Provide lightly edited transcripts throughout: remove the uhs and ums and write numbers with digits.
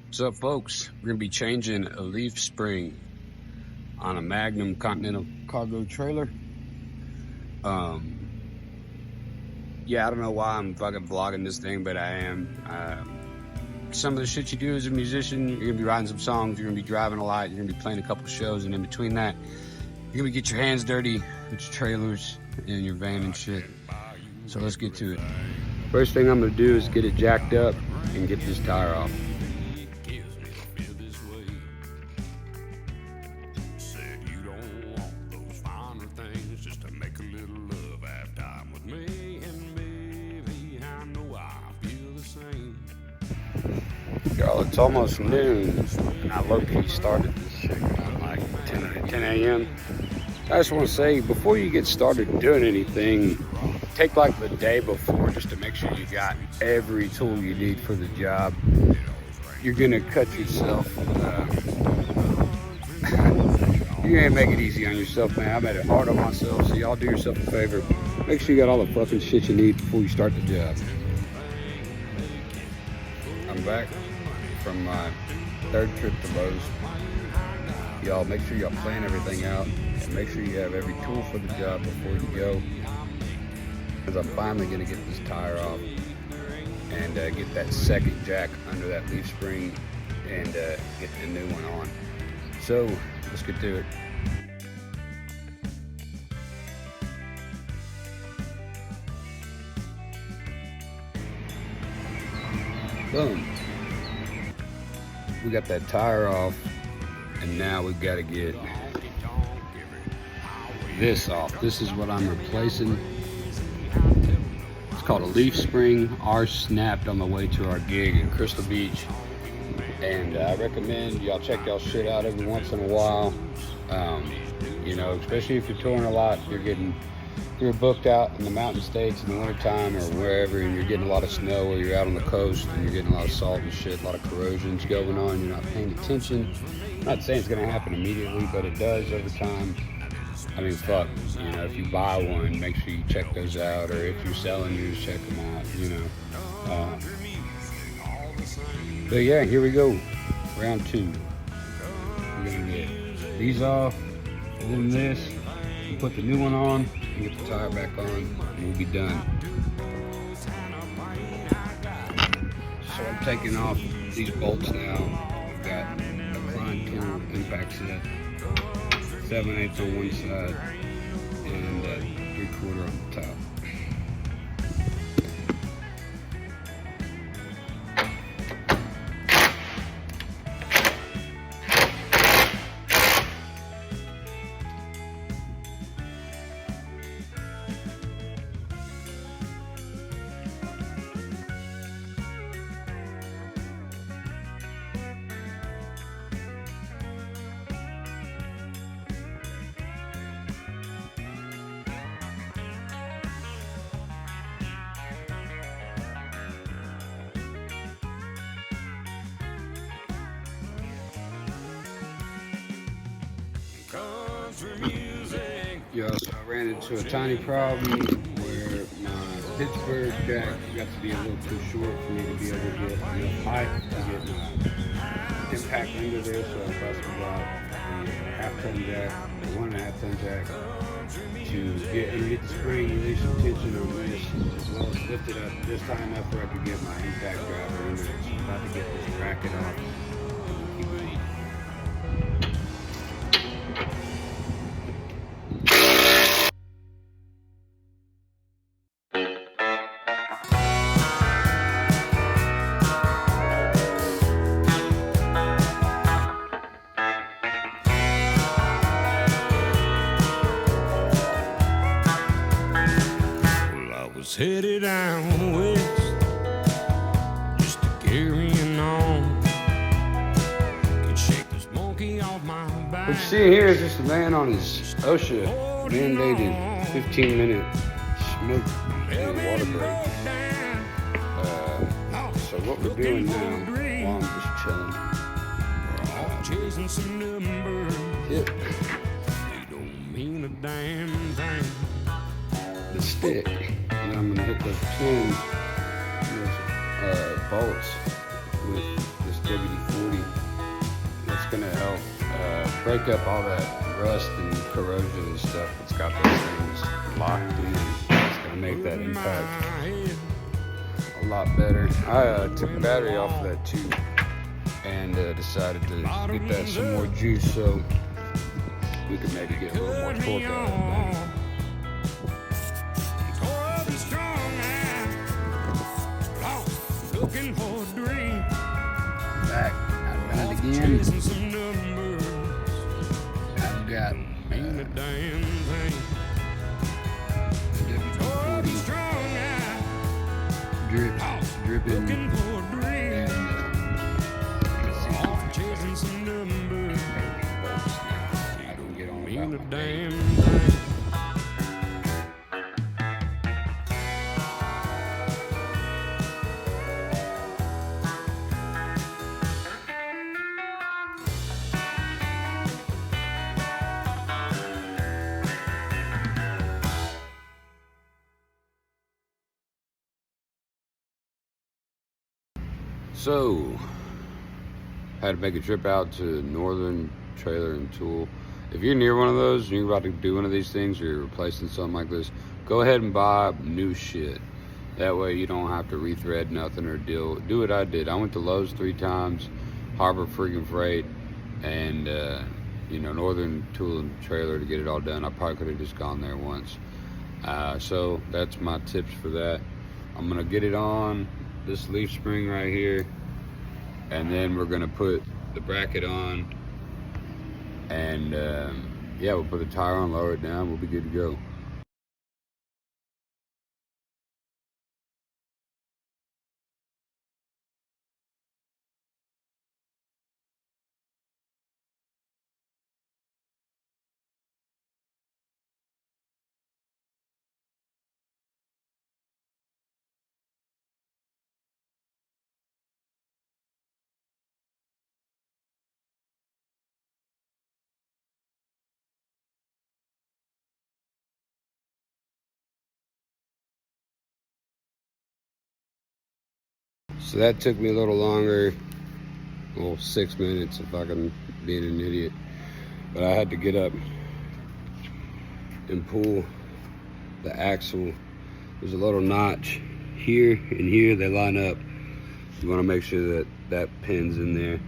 What's up, folks? We're gonna be changing a leaf spring on a Magnum Continental cargo trailer. Yeah, I don't know why I'm fucking vlogging this thing, but I am. Some of the shit you do as a musician, you're gonna be writing some songs, you're gonna be driving a lot, you're gonna be playing a couple shows, and in between that, you're gonna get your hands dirty with your trailers and your van and shit. So let's get to it. First thing I'm gonna do is get it jacked up and get this tire off. Y'all, it's almost noon, and I low-key started this shit around like 10 a.m. I just want to say, before you get started doing anything, take like the day before just to make sure you got every tool you need for the job. You're gonna cut yourself. You're gonna make it easy on yourself, man. I made it hard on myself, so y'all do yourself a favor. Make sure you got all the fucking shit you need before you start the job. I'm back from my third trip to Lowe's. Y'all make sure y'all plan everything out and make sure you have every tool for the job before you go, because I'm finally gonna get this tire off and get that second jack under that leaf spring and get the new one on. So let's get to it. Boom. We got that tire off, and now we've got to get this off. This is what I'm replacing. It's called a leaf spring. Ours snapped on the way to our gig in Crystal Beach, and I recommend y'all check y'all shit out every once in a while. You know, especially if you're touring a lot, you're booked out in the mountain states in the wintertime or wherever, and you're getting a lot of snow, or you're out on the coast and you're getting a lot of salt and shit, a lot of corrosions going on, you're not paying attention. I'm not saying it's going to happen immediately, but it does over time. I mean, fuck, you know, if you buy one, make sure you check those out, or if you're selling yours, check them out, you know. But yeah, here we go, round two. We're going to get these off, and then this, and put the new one on, and get the tire back on, and we'll be done. So I'm taking off these bolts now. I've got a Klein tool impact set, 7/8 on one side, and 3/4 on the top. Yo, so I ran into a tiny problem where my Pittsburgh jack got to be a little too short for me to be able to get enough height to get my impact under there, so I busted out the half-ton jack, or 1.5-ton jack, to get the spring, release some tension on this, as well as lift it up just high enough where I could get my impact driver under it. So I'm about to get this bracket off. Headed down west, just a carrying on. Can shake this monkey off my back. What you see here is just a man on his OSHA mandated 15-minute smoke and water break. So what we're doing now, while I'm just chilling, Chasing some numbers, hit they don't mean a damn thing. the stick, and I'm gonna hit those 10 bolts with this WD-40 gonna help break up all that rust and corrosion and stuff that's got those things locked in. It's gonna make that impact a lot better. I took the battery off of that too and decided to get that some more juice so we could maybe get a little more torque out of that thing. Looking for a dream. Back, I've done it again. I've got Ain't a damn thing. dripping Looking for a dream. and Off chasing some numbers. I can get on Ain't a about my damn day. thing. So, had to make a trip out to Northern Trailer and Tool. If you're near one of those and you're about to do one of these things or you're replacing something like this, go ahead and buy new shit. That way you don't have to rethread nothing or do what I did. I went to Lowe's 3 times, Harbor freaking Freight, and Northern Tool and Trailer to get it all done. I probably could have just gone there once. So that's my tips for that. I'm gonna get it on this leaf spring right here, and then we're gonna put the bracket on, and yeah, we'll put the tire on, lower it down, we'll be good to go. So that took me a little longer, well, 6 minutes if I can being an idiot. But I had to get up and pull the axle. There's a little notch here and here, they line up. You wanna make sure that that pin's in there.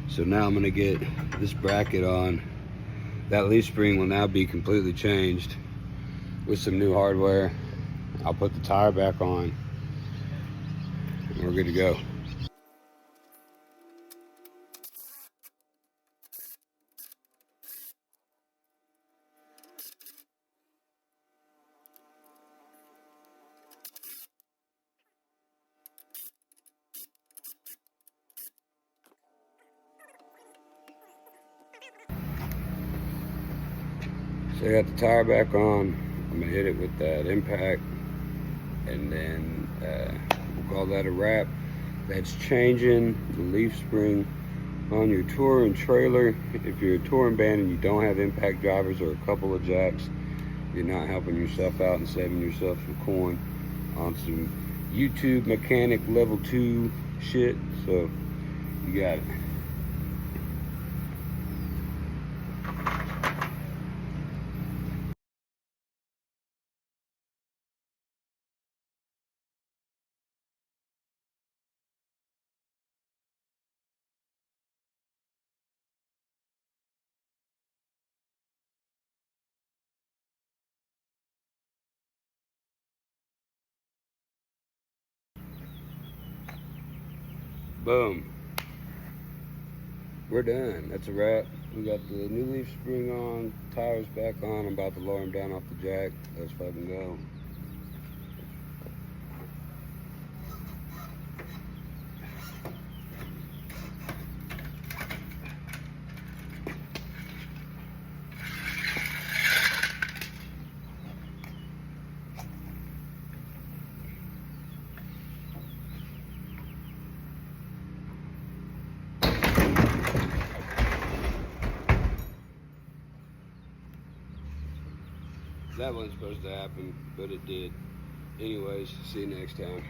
So now I'm gonna get this bracket on. That leaf spring will now be completely changed with some new hardware. I'll put the tire back on. We're good to go. So I got the tire back on. I'm gonna hit it with that impact, and then we'll call that a wrap. That's changing the leaf spring on your touring trailer. If you're a touring band and you don't have impact drivers or a couple of jacks, you're not helping yourself out and saving yourself some coin on some YouTube mechanic level 2 shit. So you got it. Boom. We're done. That's a wrap. We got the new leaf spring on, tires back on. I'm about to lower them down off the jack. Let's fucking go. That wasn't supposed to happen, but it did. Anyways, see you next time.